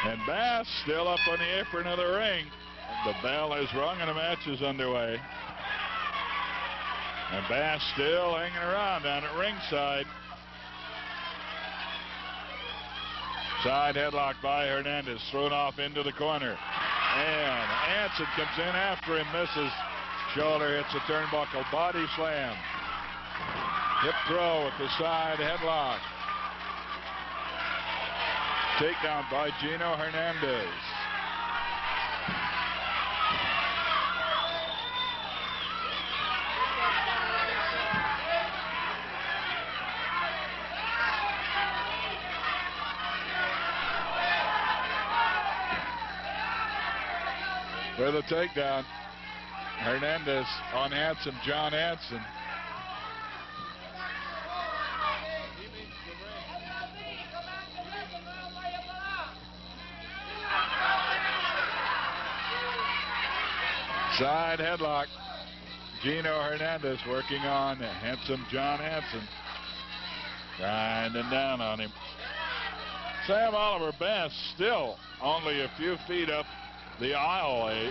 And Bass still up on the apron of the ring. The bell is rung and the match is underway. And Bass still hanging around down at ringside. Side headlock by Hernandez, thrown off into the corner. And Anson comes in after him, misses. Shoulder hits the turnbuckle, body slam. Hip throw with the side headlock. Takedown by Gino Hernandez. With a takedown, Hernandez on Anson, John Anson. Side headlock. Gino Hernandez working on handsome John Anson. Grinding down on him. Sam Oliver Bass still only a few feet up the aisleway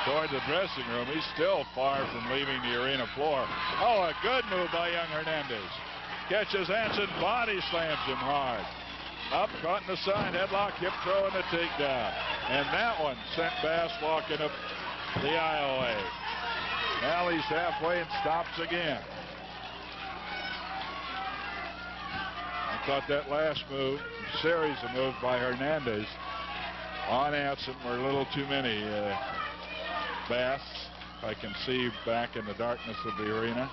toward the dressing room. He's still far from leaving the arena floor. Oh, a good move by young Hernandez. Catches Anson, body slams him hard. Up, caught in the side headlock, hip throw and a takedown. And that one sent Bass walking up the aisleway. Now he's halfway and stops again. I thought that last move, series of moves by Hernandez on Anson were a little too many. Bass, I can see back in the darkness of the arena,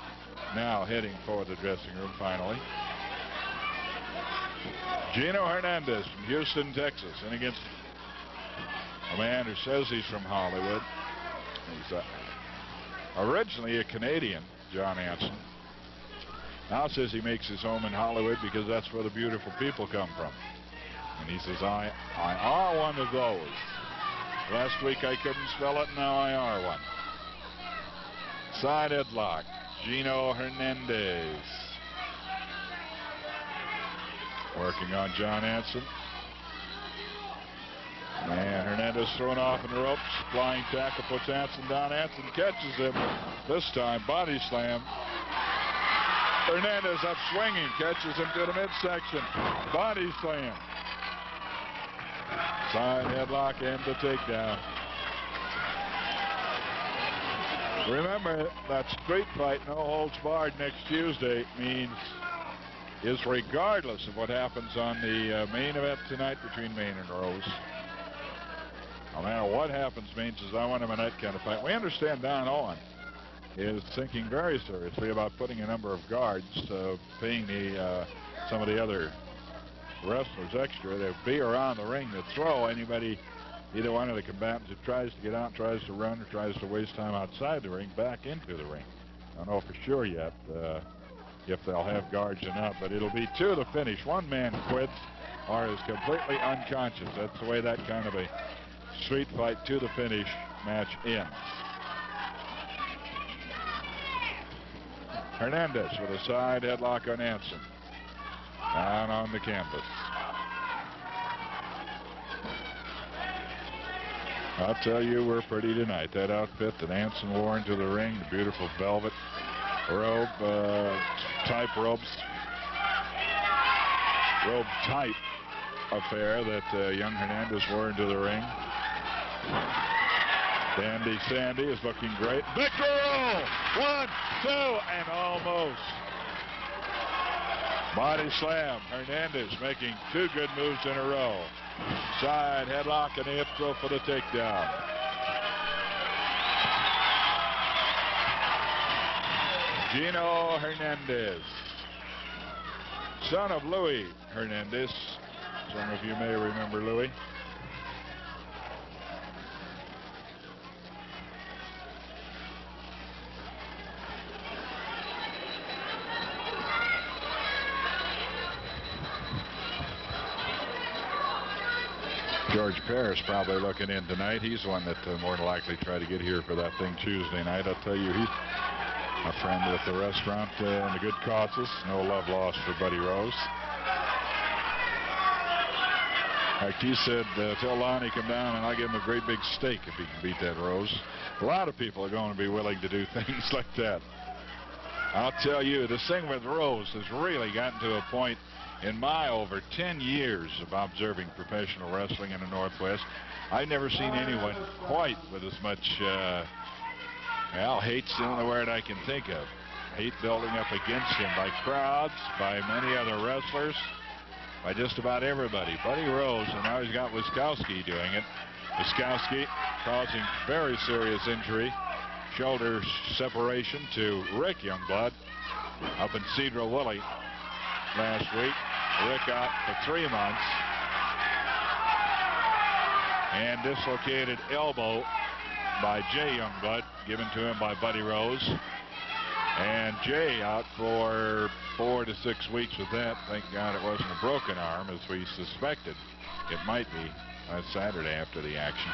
now heading for the dressing room finally. Gino Hernandez from Houston, Texas, and against a man who says he's from Hollywood. He's originally a Canadian, John Anson. Now says he makes his home in Hollywood because that's where the beautiful people come from. And he says, I are one of those. Last week I couldn't spell it, now I are one. Side headlock, Gino Hernandez. Working on John Anson. And Hernandez thrown off in the ropes. Flying tackle puts Anson down. Anson catches him. This time, body slam. Hernandez up swinging. Catches him to the midsection. Body slam. Side headlock and the takedown. Remember, that street fight, no holds barred, next Tuesday means is regardless of what happens on the main event tonight between Maine and Rose. No matter what happens, means is I want him in that kind of fight. We understand Don Owen is thinking very seriously about putting a number of guards, paying some of the other wrestlers extra to be around the ring to throw anybody, either one of the combatants who tries to get out, tries to run, or tries to waste time outside the ring, back into the ring. I don't know for sure yet if they'll have guards or not, but it'll be to the finish. One man quits or is completely unconscious. That's the way that kind of a street fight to the finish match ends. Hernandez with a side headlock on Anson. Down on the canvas. I'll tell you, we're pretty tonight. That outfit that Anson wore into the ring, the beautiful velvet robe, type robes, robe type affair that young Hernandez wore into the ring. Dandy Sandy is looking great. Victor roll! 1, 2, and almost. Body slam. Hernandez making 2 good moves in a row. Side headlock and a hip throw for the takedown. Gino Hernandez, son of Louis Hernandez. Some of you may remember Louis. George Parrish probably looking in tonight. He's the one that more than likely try to get here for that thing Tuesday night. I'll tell you, he's a friend with the restaurant and the good causes. No love lost for Buddy Rose. He said, tell Lonnie come down and I'll give him a great big steak if he can beat that Rose. A lot of people are going to be willing to do things like that. I'll tell you, this thing with Rose has really gotten to a point in my over 10 years of observing professional wrestling in the Northwest. I've never seen anyone quite with as much, hate's the only word I can think of. Hate building up against him by crowds, by many other wrestlers, by just about everybody. Buddy Rose, and now he's got Wiskowski doing it. Wiskowski causing very serious injury, shoulder separation to Rick Youngblood up in Cedar Woolley last week. Rick out for 3 months. And dislocated elbow by Jay Youngblood, given to him by Buddy Rose. And Jay out for 4 to 6 weeks with that. Thank God it wasn't a broken arm, as we suspected it might be on Saturday after the action.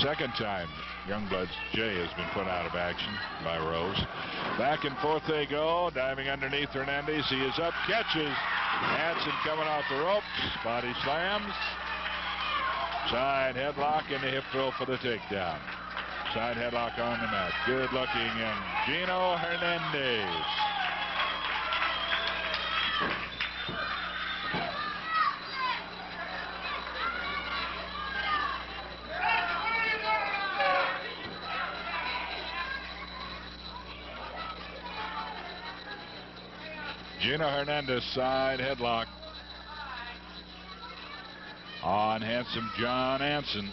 Second time Youngblood's Jay has been put out of action by Rose. Back and forth they go, diving underneath Hernandez. He is up, catches. Anson coming off the ropes. Body slams. Side headlock and the hip throw for the takedown. Side headlock on the mat. Good looking young Gino Hernandez. Gino Hernandez side headlock on handsome John Anson.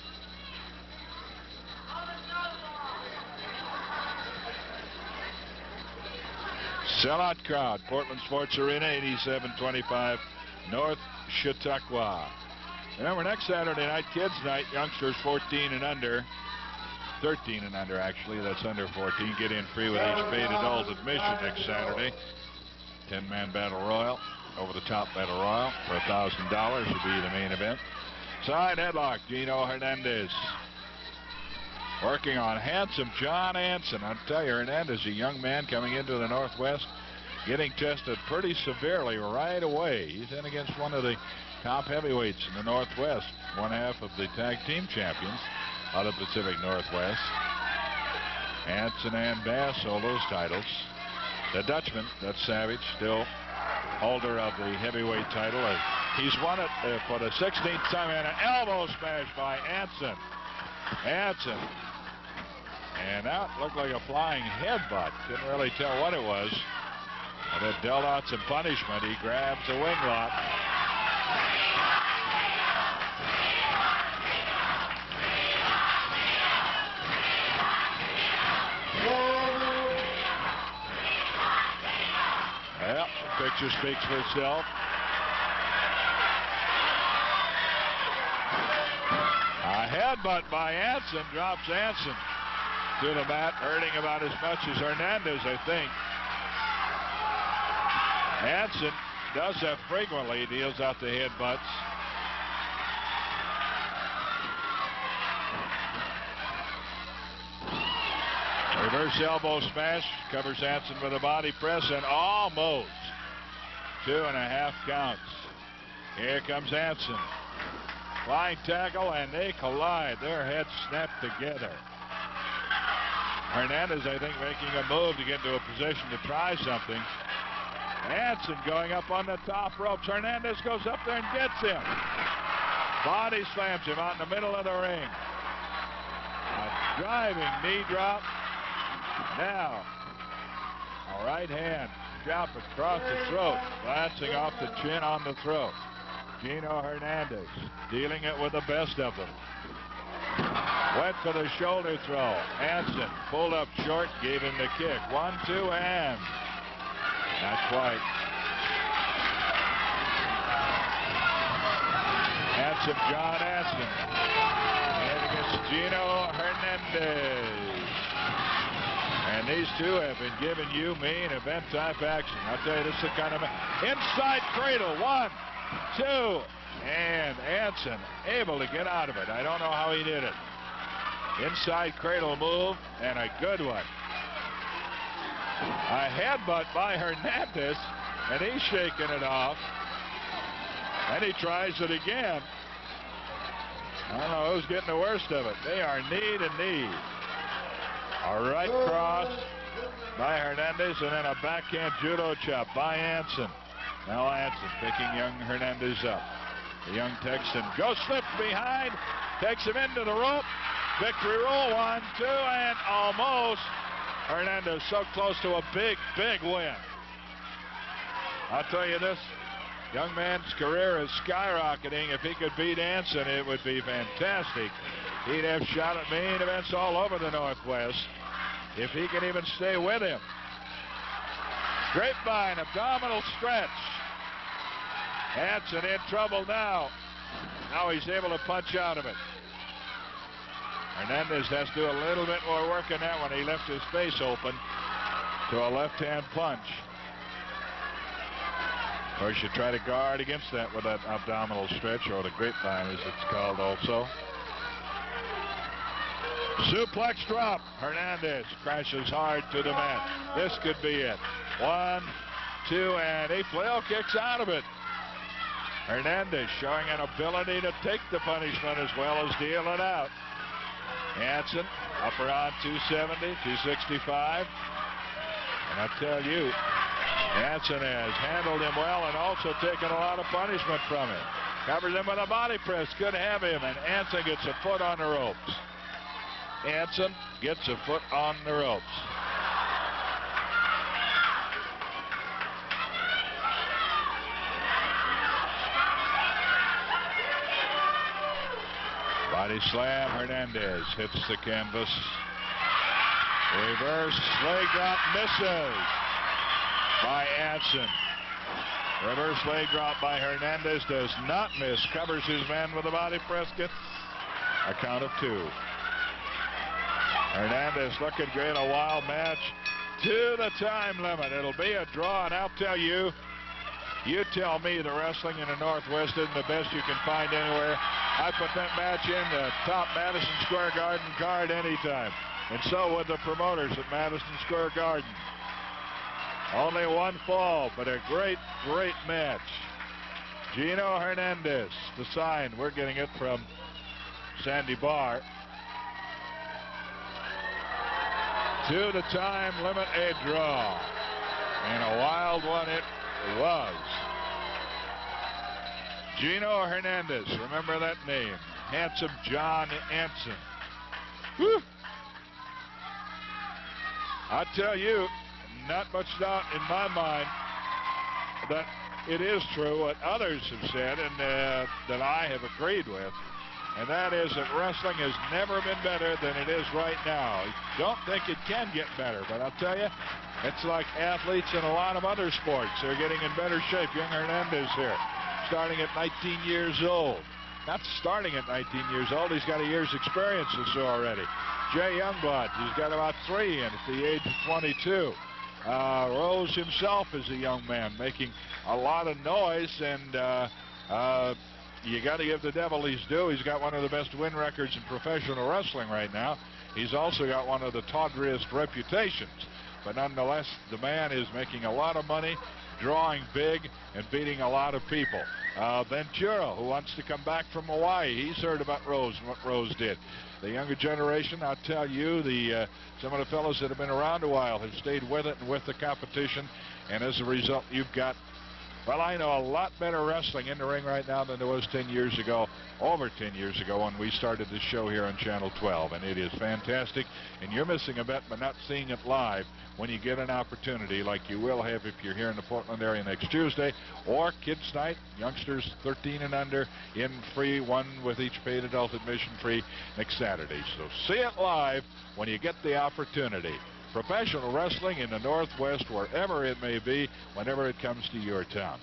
Sellout crowd, Portland Sports Arena, 8725 North Chautauqua. Remember, next Saturday night, kids night, youngsters 14 and under, 13 and under actually, that's under 14, get in free with each paid adult admission next Saturday. 10-man battle royal, over the top battle royal for $1,000 will be the main event. Side headlock, Gino Hernandez. Working on handsome John Anson. I'll tell you, Hernandez, a young man coming into the Northwest, getting tested pretty severely right away. He's in against one of the top heavyweights in the Northwest, one half of the tag team champions of the Pacific Northwest. Anson and Bass hold those titles. The Dutchman, that's Savage, still holder of the heavyweight title. He's won it for the 16th time, and an elbow smash by Anson. Anson. And that looked like a flying headbutt. Couldn't really tell what it was. But it dealt out some punishment. He grabs a wing lock. Well, the picture speaks for itself. A headbutt by Anson drops Anson to the mat, hurting about as much as Hernandez, I think. Anson does that frequently. He deals out the headbutts. Reverse elbow smash, covers Anson with a body press, and almost 2.5 counts. Here comes Anson. Flying tackle, and they collide. Their heads snap together. Hernandez, I think, making a move to get into a position to try something. Anson going up on the top ropes. Hernandez goes up there and gets him. Body slams him out in the middle of the ring. A driving knee drop. Now, a right hand chop across the throat, glancing off the chin on the throat. Gino Hernandez dealing it with the best of them. Went for the shoulder throw. Anson pulled up short, gave him the kick. 1-2, and not quite. Handsome John Anson and against Gino Hernandez. And these two have been giving you main event type action. I'll tell you, this is the kind of inside cradle. 1, 2, and Anson able to get out of it. I don't know how he did it. Inside cradle move, and a good one. A headbutt by Hernandez, and he's shaking it off. And he tries it again. I don't know who's getting the worst of it. They are knee to knee. A right cross by Hernandez, and then a backhand judo chop by Anson. Now Anson picking young Hernandez up. The young Texan goes slip behind, takes him into the rope. Victory roll, 1, 2, and almost. Hernandez so close to a big, big win. I'll tell you this, young man's career is skyrocketing. If he could beat Anson, it would be fantastic. He'd have shot at main events all over the Northwest if he can even stay with him. Grapevine, abdominal stretch. Anson in trouble now. Now he's able to punch out of it. Hernandez has to do a little bit more work on that one. He left his face open to a left-hand punch. Of course, you try to guard against that with that abdominal stretch, or the grapevine as it's called also. Suplex drop. Hernandez crashes hard to the mat. This could be it. 1, 2, and he flail kicks out of it. Hernandez showing an ability to take the punishment as well as deal it out. Anson up around 270, 265. And I tell you, Anson has handled him well and also taken a lot of punishment from him. Covers him with a body press. Could have him, and Anson gets a foot on the ropes. Anson gets a foot on the ropes. Body slam. Hernandez hits the canvas. Reverse leg drop, misses by Anson. Reverse leg drop by Hernandez does not miss. Covers his man with a body press. Gets a count of 2. Hernandez looking great. A wild match to the time limit. It'll be a draw, and I'll tell you, you tell me the wrestling in the Northwest isn't the best you can find anywhere. I put that match in the top Madison Square Garden card anytime. And so would the promoters at Madison Square Garden. Only one fall, but a great, great match. Gino Hernandez, the sign. We're getting it from Sandy Barr. To the time limit, a draw. And a wild one it was. Gino Hernandez, remember that name. Handsome John Anson. Whew. I tell you, not much doubt in my mind that it is true what others have said and that I have agreed with. And that is that wrestling has never been better than it is right now. Don't think it can get better, but I'll tell you, it's like athletes in a lot of other sports. They're getting in better shape. Young Hernandez here, starting at 19 years old. Not starting at 19 years old. He's got a year's experience or so already. Jay Youngblood, he's got about 3 in at the age of 22. Rose himself is a young man making a lot of noise, and you got to give the devil his due. He's got one of the best win records in professional wrestling right now. He's also got one of the tawdriest reputations. But nonetheless, the man is making a lot of money, drawing big, and beating a lot of people. Ventura, who wants to come back from Hawaii, he's heard about Rose and what Rose did. The younger generation, I'll tell you, some of the fellows that have been around a while have stayed with it and with the competition. And as a result, you've got, well, I know a lot better wrestling in the ring right now than there was 10 years ago, over 10 years ago when we started this show here on Channel 12. And it is fantastic. And you're missing a bet by not seeing it live when you get an opportunity like you will have if you're here in the Portland area next Tuesday, or Kids Night, youngsters 13 and under, in free, one with each paid adult admission free next Saturday. So see it live when you get the opportunity. Professional wrestling in the Northwest, wherever it may be, whenever it comes to your town.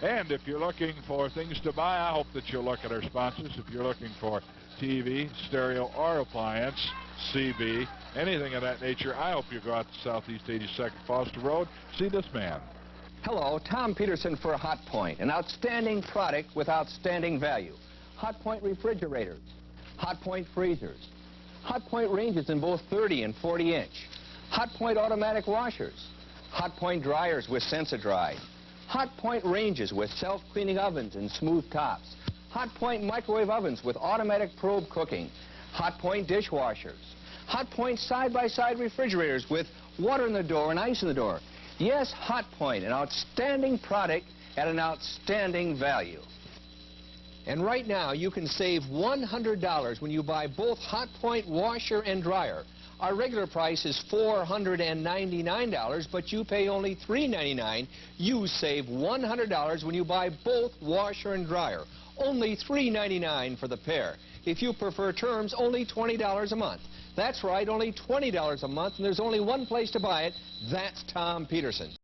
And if you're looking for things to buy, I hope that you'll look at our sponsors. If you're looking for TV, stereo, or appliance, CB, anything of that nature, I hope you go out to Southeast 82nd Foster Road. See this man. Hello, Tom Peterson for Hot Point, an outstanding product with outstanding value. Hot Point refrigerators, Hot Point freezers, Hot Point ranges in both 30 and 40 inch, Hot Point automatic washers, Hot Point dryers with Sensa-Dry, Hot-point ranges with self-cleaning ovens and smooth tops. Hot-point microwave ovens with automatic probe cooking. Hot-point dishwashers. Hot-point side-by-side refrigerators with water in the door and ice in the door. Yes, Hot-point, an outstanding product at an outstanding value. And right now, you can save $100 when you buy both Hot-point washer and dryer. Our regular price is $499, but you pay only $399. You save $100 when you buy both washer and dryer. Only $399 for the pair. If you prefer terms, only $20 a month. That's right, only $20 a month, and there's only one place to buy it. That's Tom Peterson.